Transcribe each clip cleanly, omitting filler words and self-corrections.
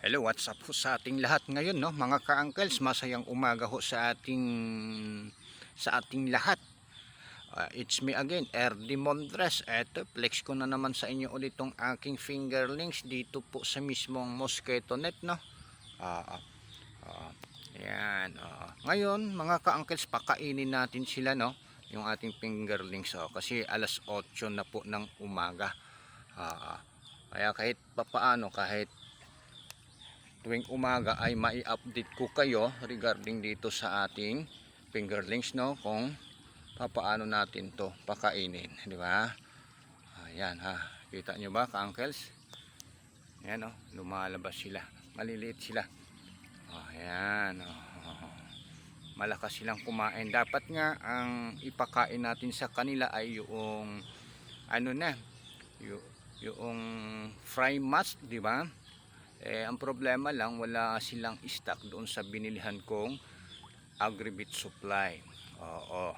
Hello, what's up ho sa ating lahat ngayon, no? Mga ka-uncles, masayang umaga ho sa ating lahat. It's me again, RD Mondres. Eto, flex ko na naman sa inyo ulit tong aking fingerlings dito po sa mismong mosquito net, no? Ah, Yan. Ngayon, mga ka-uncles, pakainin natin sila, no? Yung ating fingerlings, kasi alas 8 na po ng umaga. Kaya kahit papaano, kahit tuwing umaga ay mai-update ko kayo regarding dito sa ating fingerlings, no, kung papaano natin to pakainin, di ba? Ayan, ha, kita nyo ba, ka-uncles? Ayan, oh, lumalabas sila, maliliit sila. Ayan, malakas silang kumain. Dapat nga ang ipakain natin sa kanila ay yung ano na, yung fry mask, di ba? Ang problema lang, wala silang stock doon sa binilihan kong Agribit Supply. Oo.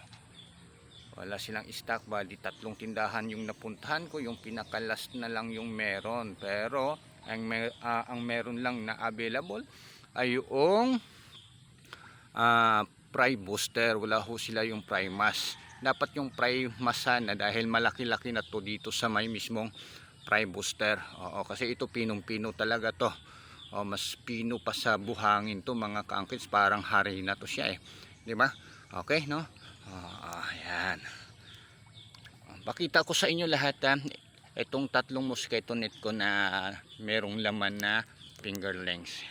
Wala silang stock, bali 3 tindahan yung napuntahan ko, yung pinaka-last na lang yung meron. Pero ang meron lang na available ay yung Fry Booster. Wala ho sila yung Fry Mask. Dapat yung Fry Mask sana, dahil malaki-laki na to dito sa may mismong Fry Booster. Oo, kasi ito pinong-pino talaga to. Mas pino pa sa buhangin to, mga ka-uncles. Parang hari na to siya, di ba? Okay, no? Ayan. Pakita ko sa inyo lahat, itong 3 mosquito net ko na merong laman na fingerlings.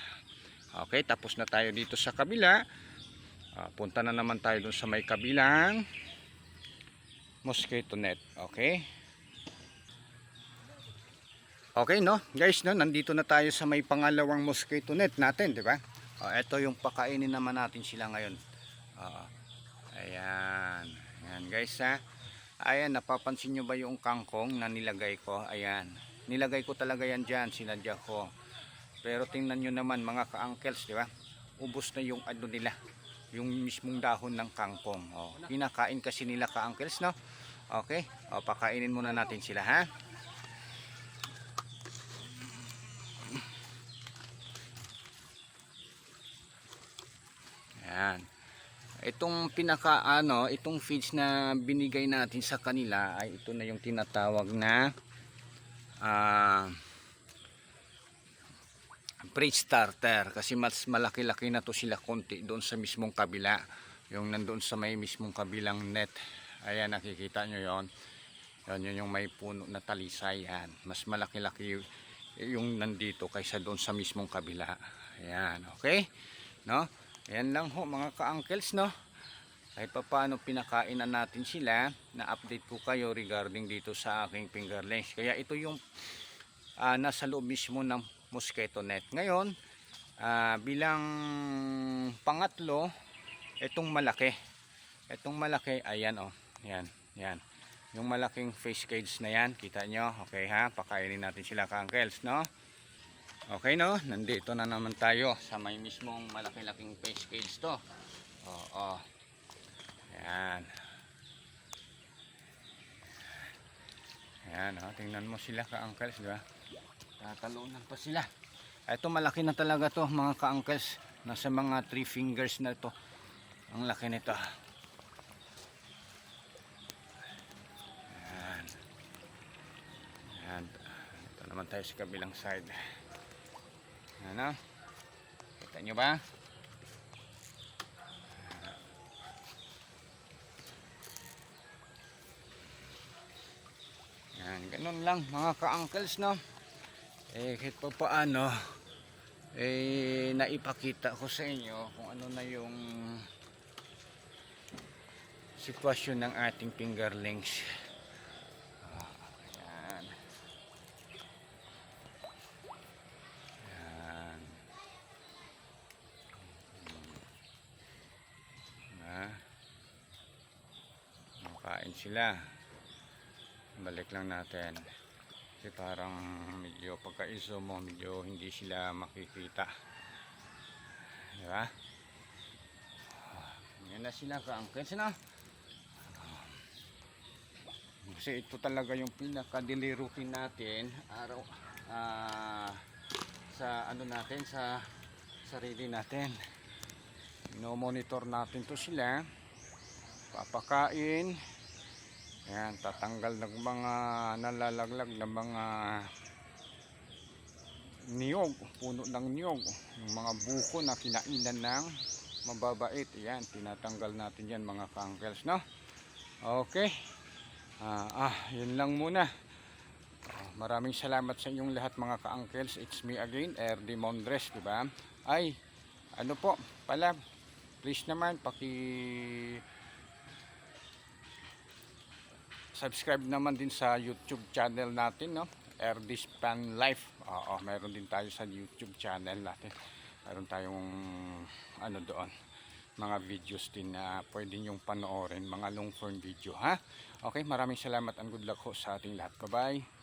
Okay, tapos na tayo dito sa kabila. Punta na naman tayo dun sa may kabilang mosquito net. Okay. Okay, no? Guys, no, nandito na tayo sa may pangalawang mosquito net natin, di ba? Ito yung pakainin naman natin sila ngayon. Ayan. Ayan, guys, ha. Ayan, napapansin nyo ba yung kangkong na nilagay ko? Ayan. Nilagay ko talaga yan dyan, sinadya ko. Pero tingnan nyo naman, mga ka-uncles, di ba? Ubos na yung ano nila, yung mismong dahon ng kangkong. Kinakain kasi nila, ka-uncles, no? Okay. Pakainin muna natin sila, ha? Ayan. Itong itong feeds na binigay natin sa kanila ay ito na yung tinatawag na pre-starter, kasi mas malaki-laki na to sila konti doon sa mismong kabila, yung nandoon sa may mismong kabilang net. Ayan, nakikita nyo yon. Yun yung may puno na talisay. Yan, mas malaki-laki yung nandito kaysa doon sa mismong kabila. Ayan, okay, no? Ayan lang ho, mga ka-uncles, no? Kahit pa paano pinakain na natin sila, na-update ko kayo regarding dito sa aking fingerlings. Kaya ito yung nasa loob mismo ng mosquito net. Ngayon, bilang pangatlo, itong malaki. Itong malaki, ayan, yan, yan. Yung malaking face cage na yan, kita nyo? Okay, ha? Pakainin natin sila, ka-uncles, no? Okay, no? Nandito na naman tayo sa may mismong malaki-laking face cage to. Ayan. Ayan, tingnan mo sila, ka-uncles, diba? Tatalunan pa sila. Ito, malaki na talaga to, mga ka-uncles. Nasa mga 3 fingers na to. Ang laki nito. Ayan. Ayan. Ito naman tayo sa kabilang side. Ano? Kita nyo ba? Yan, ganun lang, mga ka-uncles, no? Kahit pa paano, naipakita ko sa inyo kung ano na yung sitwasyon ng ating fingerlings. Ayan. Makain sila. Balik lang natin. Kasi parang medyo pagka-iso mo, medyo hindi sila makikita. Diba? Yan na sila, ka-uncles, na. Kasi ito talaga yung pinaka-daily routine natin sa ano natin, sa sarili natin. No-monitor natin to sila, papakain, yan, tatanggal ng mga nalalaglag na mga niyog, puno ng niyog, yung mga buko na kinainan ng mababait, yan, tinatanggal natin yan mga ka-uncles, no? Okay, yun lang muna. Maraming salamat sa inyong lahat mga ka-uncles. It's me again, RD Mondres, diba? Ay, ano po pala, please naman subscribe naman din sa YouTube channel natin, no? RD Span Life. Oo, meron din tayo sa YouTube channel natin. Meron tayong ano doon, mga videos din na pwede nyong panoorin, mga long form video, ha? Okay, maraming salamat and good luck ho sa ating lahat. Bye-bye.